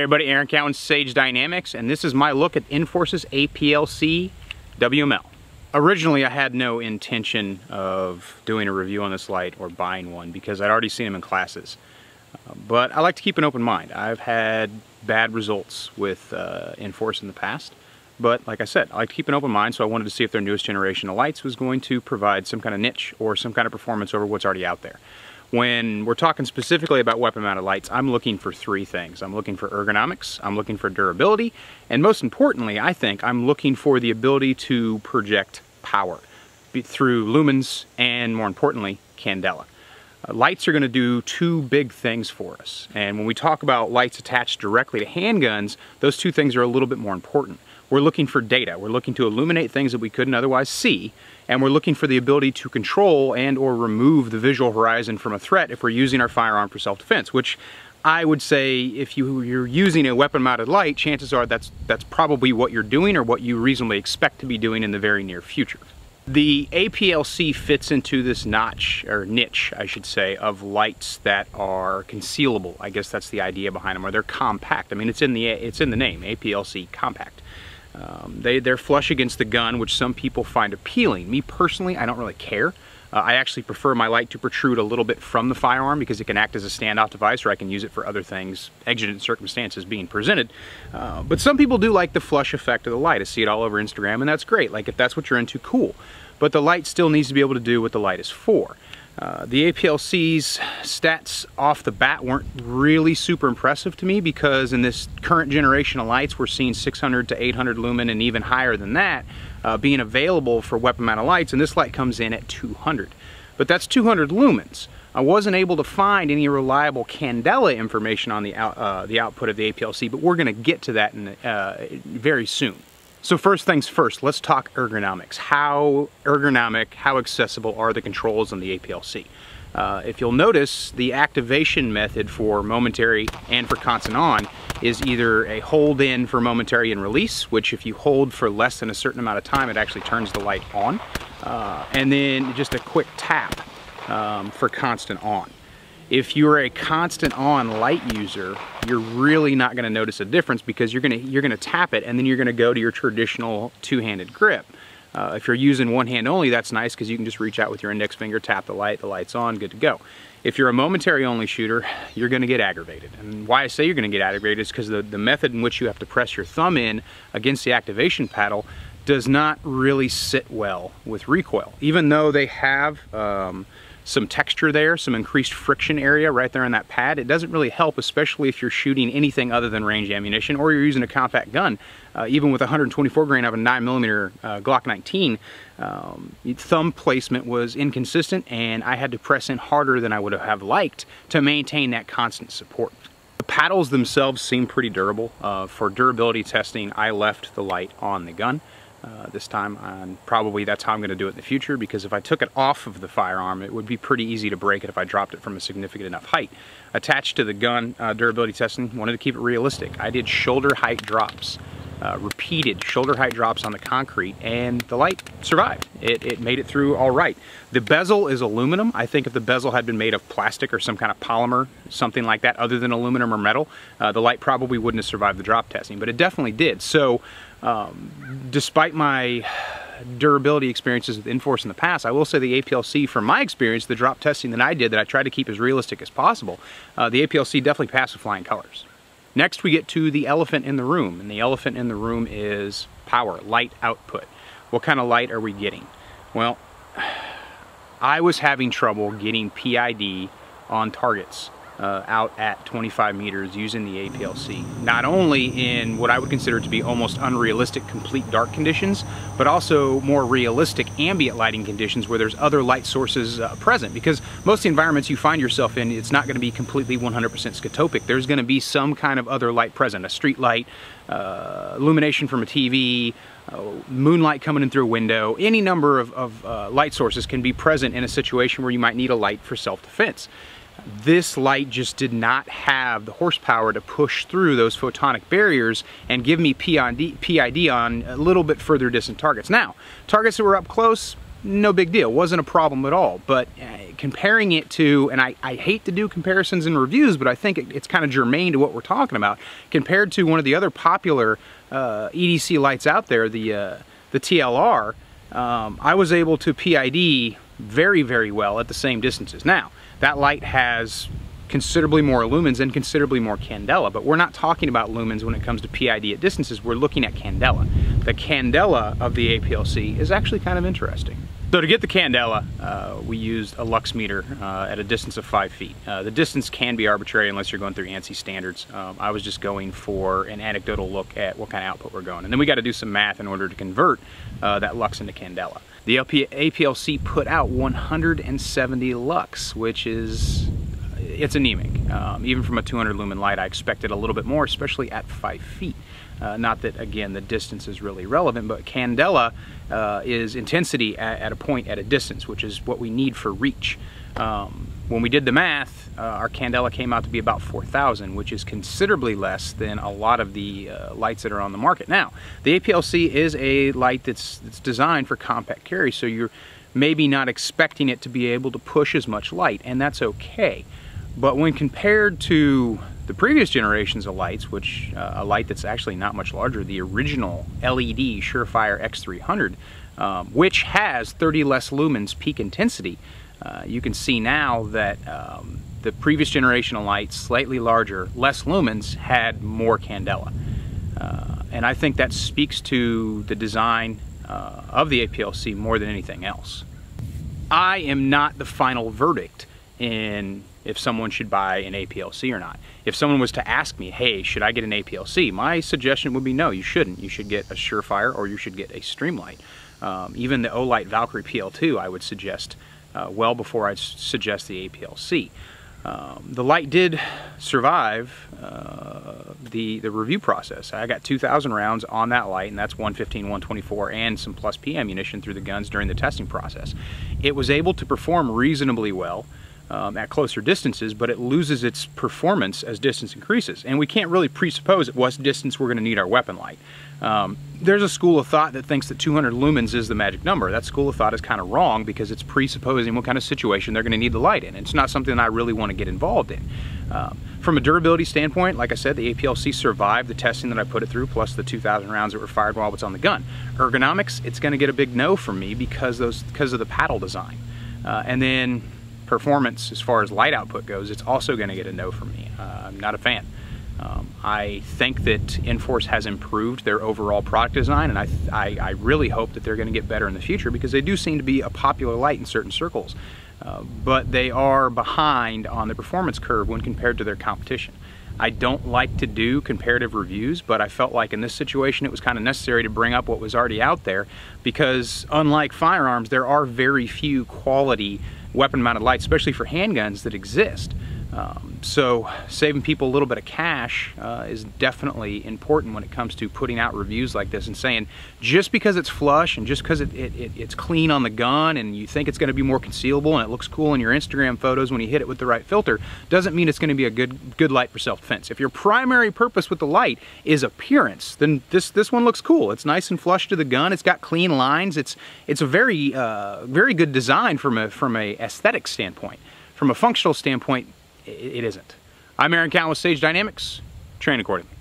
Hey everybody, Aaron Cowan, Sage Dynamics, and this is my look at Inforce's APL-C WML. Originally, I had no intention of doing a review on this light or buying one because I'd already seen them in classes. But I like to keep an open mind. I've had bad results with Inforce in the past, but like I said, I like to keep an open mind, so I wanted to see if their newest generation of lights was going to provide some kind of niche or some kind of performance over what's already out there. When we're talking specifically about weapon-mounted lights, I'm looking for three things. I'm looking for ergonomics, I'm looking for durability, and most importantly, I think, I'm looking for the ability to project power through lumens and, more importantly, candela. Lights are going to do two big things for us, and when we talk about lights attached directly to handguns, those two things are a little bit more important. We're looking for data. We're looking to illuminate things that we couldn't otherwise see, and we're looking for the ability to control and or remove the visual horizon from a threat if we're using our firearm for self-defense, which I would say if you're using a weapon-mounted light, chances are that's probably what you're doing or what you reasonably expect to be doing in the very near future. The APL-C fits into this niche, I should say, of lights that are concealable. I guess that's the idea behind them, or they're compact. I mean, it's in the name, APL-C, compact. They're flush against the gun, which some people find appealing. Me personally, I don't really care. I actually prefer my light to protrude a little bit from the firearm because it can act as a standoff device, or I can use it for other things, exigent circumstances being presented. But some people do like the flush effect of the light. I see it all over Instagram, and that's great. Like, if that's what you're into, cool. But the light still needs to be able to do what the light is for. The APL-C's stats off the bat weren't really super impressive to me because in this current generation of lights, we're seeing 600 to 800 lumen and even higher than that being available for weapon-mounted lights, and this light comes in at 200. But that's 200 lumens. I wasn't able to find any reliable candela information on the output of the APL-C, but we're going to get to that very soon. So first things first, let's talk ergonomics. How ergonomic, how accessible are the controls on the APL-C? If you'll notice, the activation method for momentary and for constant on is either a hold in for momentary and release, which if you hold for less than a certain amount of time, it actually turns the light on, and then just a quick tap for constant on. If you're a constant on light user, you're really not going to notice a difference because you're going to tap it and then you're going to go to your traditional two-handed grip. If you're using one hand only, that's nice because you can just reach out with your index finger, tap the light's on, good to go. If you're a momentary only shooter, you're going to get aggravated. And why I say you're going to get aggravated is because the method in which you have to press your thumb in against the activation paddle does not really sit well with recoil. Even though they have some texture there, some increased friction area right there on that pad, it doesn't really help, especially if you're shooting anything other than range ammunition or you're using a compact gun. Even with 124 grain of a 9mm Glock 19, thumb placement was inconsistent and I had to press in harder than I would have liked to maintain that constant support. The paddles themselves seem pretty durable. For durability testing, I left the light on the gun this time, and probably that's how I'm going to do it in the future, because if I took it off of the firearm, it would be pretty easy to break it if I dropped it from a significant enough height. Attached to the gun, durability testing, wanted to keep it realistic. I did shoulder height drops, repeated shoulder height drops on the concrete, and the light survived. It made it through all right. The bezel is aluminum. I think if the bezel had been made of plastic or some kind of polymer, something like that, other than aluminum or metal, the light probably wouldn't have survived the drop testing, but it definitely did. So despite my durability experiences with Inforce in the past, I will say the APL-C, from my experience, the drop testing that I did, that I tried to keep as realistic as possible, the APL-C definitely passed with flying colors. Next we get to the elephant in the room, and the elephant in the room is power, light output. What kind of light are we getting? Well, I was having trouble getting PID on targets out at 25 meters using the APL-C. Not only in what I would consider to be almost unrealistic complete dark conditions, but also more realistic ambient lighting conditions where there's other light sources present, because most of the environments you find yourself in, it's not going to be completely 100% scotopic. There's going to be some kind of other light present, a street light, illumination from a TV, moonlight coming in through a window. Any number of light sources can be present in a situation where you might need a light for self-defense. This light just did not have the horsepower to push through those photonic barriers and give me PID on a little bit further distant targets. Now, targets that were up close, no big deal, wasn't a problem at all. But comparing it to, and I hate to do comparisons in reviews, but I think it's kind of germane to what we're talking about, compared to one of the other popular EDC lights out there, the TLR, I was able to PID very, very well at the same distances. Now, that light has considerably more lumens and considerably more candela, but we're not talking about lumens when it comes to PID at distances. We're looking at candela. The candela of the APL-C is actually kind of interesting. So to get the candela, we used a lux meter at a distance of 5 feet. The distance can be arbitrary unless you're going through ANSI standards. I was just going for an anecdotal look at what kind of output we're going. And then we got to do some math in order to convert that lux into candela. The APL-C put out 170 lux, which is, it's anemic. Even from a 200 lumen light, I expected a little bit more, especially at 5 feet. Not that, again, the distance is really relevant, but candela is intensity at a point at a distance, which is what we need for reach. When we did the math, our candela came out to be about 4,000, which is considerably less than a lot of the lights that are on the market. Now, the APL-C is a light that's designed for compact carry, so you're maybe not expecting it to be able to push as much light, and that's okay. But when compared to the previous generations of lights, which a light that's actually not much larger, the original LED Surefire X300, which has 30 less lumens peak intensity, you can see now that the previous generation of lights, slightly larger, less lumens, had more candela. And I think that speaks to the design of the APL-C more than anything else. I am not the final verdict in if someone should buy an APL-C or not. If someone was to ask me, hey, should I get an APL-C? My suggestion would be no, you shouldn't. You should get a Surefire or you should get a Streamlight. Even the Olight Valkyrie PL2 I would suggest well before I'd suggest the APL-C. The light did survive the review process. I got 2,000 rounds on that light, and that's 115, 124, and some plus P ammunition through the guns during the testing process. It was able to perform reasonably well at closer distances, but it loses its performance as distance increases. And we can't really presuppose at what distance we're going to need our weapon light. There's a school of thought that thinks that 200 lumens is the magic number. That school of thought is kind of wrong because it's presupposing what kind of situation they're going to need the light in. It's not something I really want to get involved in. From a durability standpoint, like I said, the APL-C survived the testing that I put it through, plus the 2,000 rounds that were fired while it's on the gun. Ergonomics, it's going to get a big no from me because of the paddle design. And then performance, as far as light output goes, it's also going to get a no from me. I'm not a fan. I think that Inforce has improved their overall product design, and I really hope that they're going to get better in the future because they do seem to be a popular light in certain circles. But they are behind on the performance curve when compared to their competition. I don't like to do comparative reviews, but I felt like in this situation it was kind of necessary to bring up what was already out there because unlike firearms, there are very few quality weapon-mounted lights, especially for handguns, that exist. So saving people a little bit of cash is definitely important when it comes to putting out reviews like this and saying just because it's flush and just because it's clean on the gun and you think it's going to be more concealable and it looks cool in your Instagram photos when you hit it with the right filter doesn't mean it's going to be a good light for self-defense. If your primary purpose with the light is appearance, then this one looks cool. It's nice and flush to the gun. It's got clean lines. It's a very good design from a aesthetic standpoint. From a functional standpoint, it isn't. I'm Aaron Count with Sage Dynamics. Train accordingly.